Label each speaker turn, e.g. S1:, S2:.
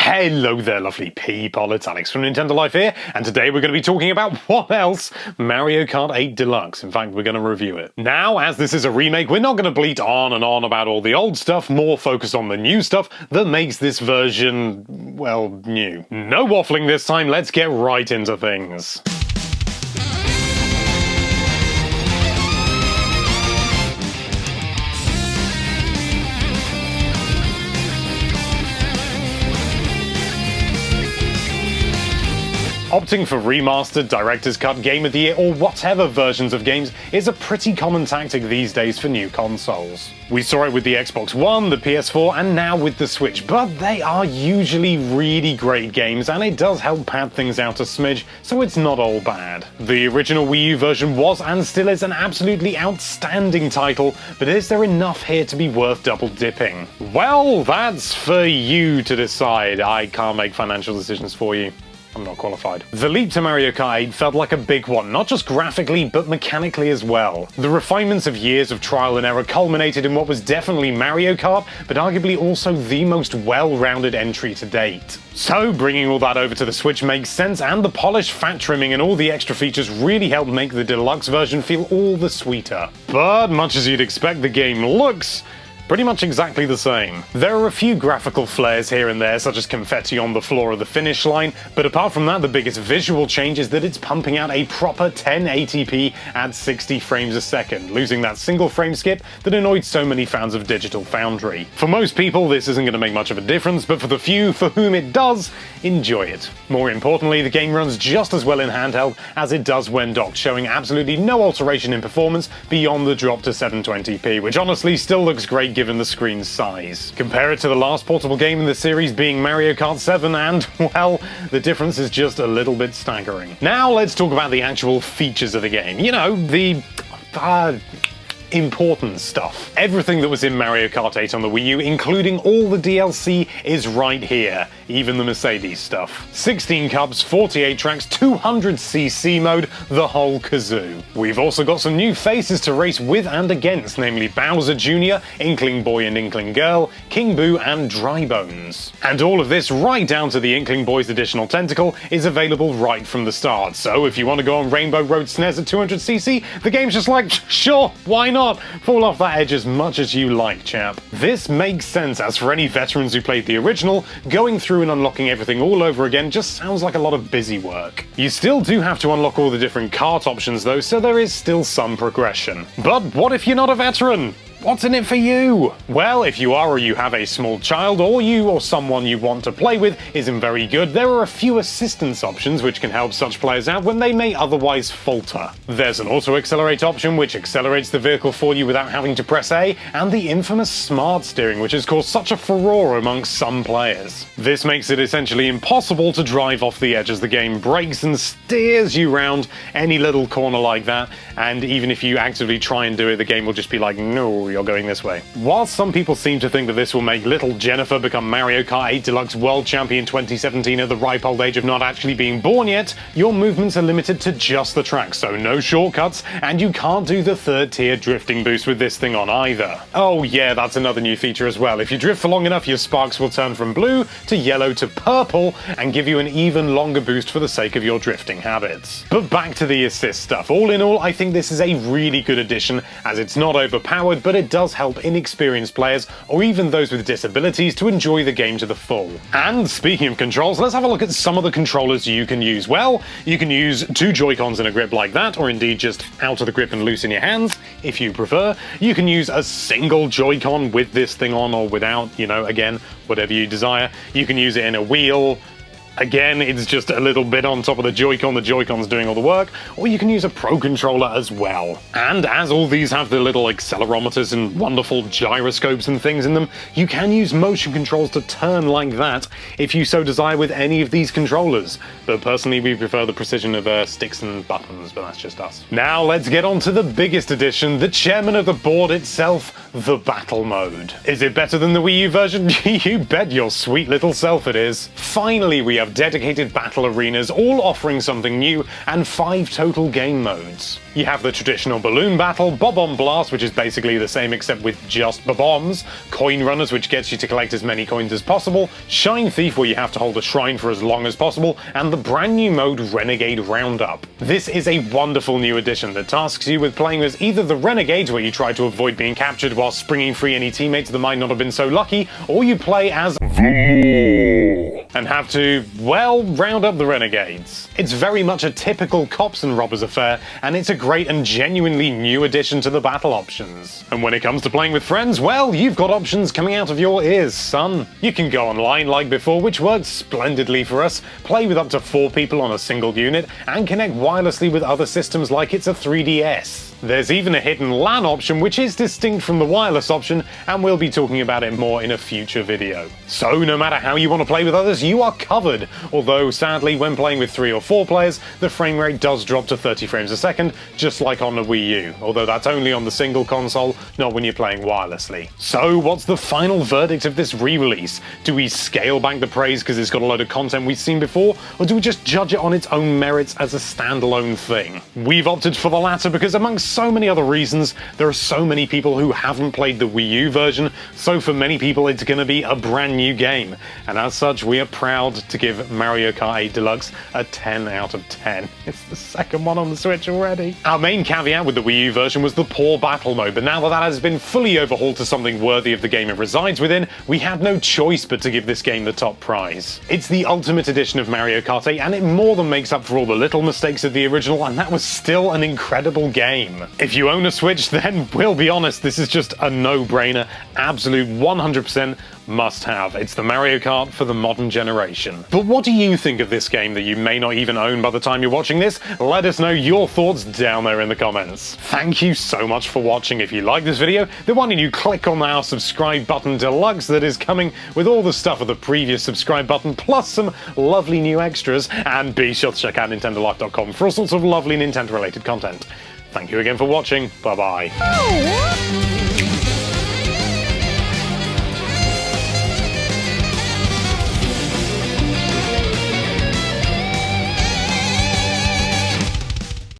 S1: Hello there, lovely people, it's Alex from Nintendo Life here, and today we're going to be talking about what else? Mario Kart 8 Deluxe. In fact, we're going to review it. Now, as this is a remake, we're not going to bleat on and on about all the old stuff, more focus on the new stuff that makes this version, well, new. No waffling this time, let's get right into things. Opting for remastered, director's cut, game of the year, or whatever versions of games is a pretty common tactic these days for new consoles. We saw it with the Xbox One, the PS4, and now with the Switch, but they are usually really great games, and it does help pad things out a smidge, so it's not all bad. The original Wii U version was and still is an absolutely outstanding title, but is there enough here to be worth double dipping? Well, that's for you to decide. I can't make financial decisions for you. I'm not qualified. The leap to Mario Kart 8 felt like a big one, not just graphically, but mechanically as well. The refinements of years of trial and error culminated in what was definitely Mario Kart, but arguably also the most well-rounded entry to date. So bringing all that over to the Switch makes sense, and the polished fat trimming and all the extra features really help make the deluxe version feel all the sweeter. But much as you'd expect, the game looks pretty much exactly the same. There are a few graphical flares here and there, such as confetti on the floor of the finish line, but apart from that, the biggest visual change is that it's pumping out a proper 1080p at 60 frames a second, losing that single frame skip that annoyed so many fans of Digital Foundry. For most people, this isn't going to make much of a difference, but for the few for whom it does, enjoy it. More importantly, the game runs just as well in handheld as it does when docked, showing absolutely no alteration in performance beyond the drop to 720p, which honestly still looks great given the screen's size. Compare it to the last portable game in the series being Mario Kart 7 and, well, the difference is just a little bit staggering. Now let's talk about the actual features of the game. You know, the important stuff. Everything that was in Mario Kart 8 on the Wii U, including all the DLC, is right here, even the Mercedes stuff. 16 cups, 48 tracks, 200cc mode, the whole kazoo. We've also got some new faces to race with and against, namely Bowser Jr., Inkling Boy and Inkling Girl, King Boo and Dry Bones. And all of this, right down to the Inkling Boy's additional tentacle, is available right from the start. So if you want to go on Rainbow Road snares at 200cc, the game's just like, sure, why not? Fall off that edge as much as you like, chap. This makes sense, as for any veterans who played the original, going through and unlocking everything all over again just sounds like a lot of busy work. You still do have to unlock all the different kart options though, so there is still some progression. But what if you're not a veteran? What's in it for you? Well, if you are or you have a small child, or you or someone you want to play with isn't very good, there are a few assistance options which can help such players out when they may otherwise falter. There's an auto-accelerate option which accelerates the vehicle for you without having to press A, and the infamous smart steering which has caused such a furore amongst some players. This makes it essentially impossible to drive off the edge as the game brakes and steers you round any little corner like that, and even if you actively try and do it, the game will just be like, no, you're going this way. While some people seem to think that this will make little Jennifer become Mario Kart 8 Deluxe World Champion 2017 at the ripe old age of not actually being born yet, your movements are limited to just the track, so no shortcuts, and you can't do the third tier drifting boost with this thing on either. Oh yeah, that's another new feature as well. If you drift for long enough, your sparks will turn from blue to yellow to purple and give you an even longer boost for the sake of your drifting habits. But back to the assist stuff. All in all, I think this is a really good addition, as it's not overpowered, but it does help inexperienced players or even those with disabilities to enjoy the game to the full. And speaking of controls, let's have a look at some of the controllers you can use. Well, you can use two Joy-Cons in a grip like that, or indeed just out of the grip and loose in your hands, if you prefer. You can use a single Joy-Con with this thing on or without, you know, again, whatever you desire. You can use it in a wheel. Again, it's just a little bit on top of the Joy-Con's doing all the work, or you can use a Pro Controller as well. And as all these have the little accelerometers and wonderful gyroscopes and things in them, you can use motion controls to turn like that if you so desire with any of these controllers. But personally, we prefer the precision of sticks and buttons, but that's just us. Now let's get on to the biggest addition, the chairman of the board itself, the battle mode. Is it better than the Wii U version? You bet your sweet little self it is. Finally, we have dedicated battle arenas, all offering something new, and 5 total game modes. You have the traditional balloon battle, Bob-omb Blast, which is basically the same except with just bob-ombs, Coin Runners, which gets you to collect as many coins as possible, Shine Thief, where you have to hold a shrine for as long as possible, and the brand new mode Renegade Roundup. This is a wonderful new addition that tasks you with playing as either the Renegades, where you try to avoid being captured while springing free any teammates that might not have been so lucky, or you play as and have to, well, round up the Renegades. It's very much a typical cops and robbers affair, and it's a great and genuinely new addition to the battle options. And when it comes to playing with friends, well, you've got options coming out of your ears, son. You can go online like before, which works splendidly for us, play with up to 4 people on a single unit, and connect wirelessly with other systems like it's a 3DS. There's even a hidden LAN option, which is distinct from the wireless option, and we'll be talking about it more in a future video. So no matter how you want to play with others, you are covered, although sadly when playing with 3 or 4 players, the frame rate does drop to 30 frames a second, just like on the Wii U, although that's only on the single console, not when you're playing wirelessly. So what's the final verdict of this re-release? Do we scale back the praise because it's got a load of content we've seen before, or do we just judge it on its own merits as a standalone thing? We've opted for the latter because amongst so many other reasons, there are so many people who haven't played the Wii U version, so for many people it's going to be a brand new game, and as such we are proud to give Mario Kart 8 Deluxe a 10 out of 10. It's the second one on the Switch already. Our main caveat with the Wii U version was the poor battle mode, but now that that has been fully overhauled to something worthy of the game it resides within, we had no choice but to give this game the top prize. It's the ultimate edition of Mario Kart 8, and it more than makes up for all the little mistakes of the original, and that was still an incredible game. If you own a Switch, then we'll be honest, this is just a no-brainer, absolute 100% must-have. It's the Mario Kart for the modern generation. But what do you think of this game that you may not even own by the time you're watching this? Let us know your thoughts down there in the comments. Thank you so much for watching. If you like this video, then why don't you click on our subscribe button deluxe that is coming with all the stuff of the previous subscribe button, plus some lovely new extras, and be sure to check out nintendolife.com for all sorts of lovely Nintendo-related content. Thank you again for watching. Bye-bye.